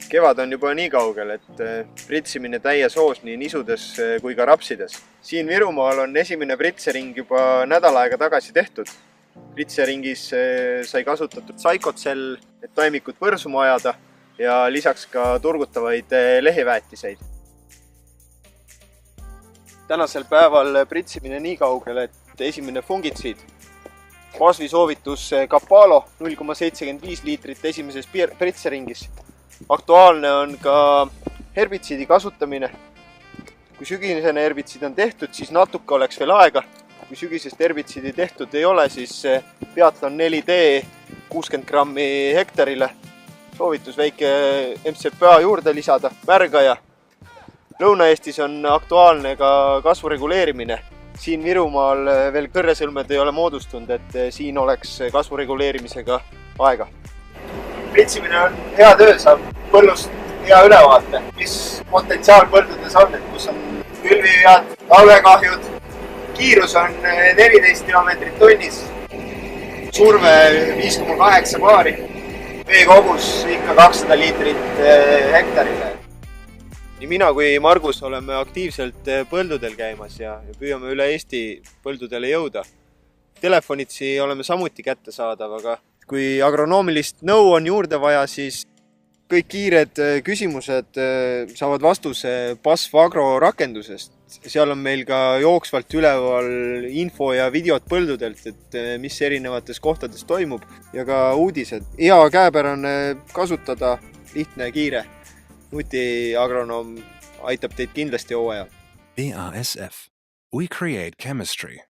Kevad on juba nii kaugel, et pritsimine täies hoos nii nisudes kui ka rapsides. Siin Virumaal on esimene pritsering juba nädal aega tagasi tehtud. Pritseringis sai kasutatud Psychotsell, et taimikut võrsuma ajada ja lisaks ka turgutavaid leheväetiseid. Tänasel päeval pritsimine nii kaugel, et esimene fungitsiid. Pasvi soovitus Capalo 0,75 liitrit esimeses pritseringis. Aktuaalne on ka herbitsiidi kasutamine. Kui sügisene herbitsiid on tehtud, siis natuke oleks veel aega. Kui sügisest herbitsiidi tehtud ei ole, siis Peatlon 4D 60 grammi hektarile. Soovitus väike MCPA juurde lisada, värgaja. Lõuna-Eestis on aktuaalne ka kasvu reguleerimine. Siin Virumaal veel kõrresõlmed ei ole moodustunud, et siin oleks kasvu reguleerimisega aega. Pritsimine on hea töö, saab põllust hea ülevaate, mis potentsiaal põldudes on, et kus on külvivead, talvekahjud. Kiirus on 14 kilomeetrit tunnis, surve 5,8 baari, veekogus ikka 200 liitrit hektarile. Nii mina kui Margus oleme aktiivselt põldudel käimas ja püüame üle Eesti põldudele jõuda. Telefonitsi oleme samuti kättesaadav, aga kui agronoomilist nõu on juurde vaja, siis kõik kiired küsimused saavad vastuse BASF Agro rakendusest. Seal on meil ka jooksvalt üleval info ja videot põldudelt, et mis erinevates kohtades toimub ja ka uudised. Hea käepärane kasutada, lihtne, kiire. Nutiagronoom aitab teid kindlasti hooajal. BASF. We create chemistry.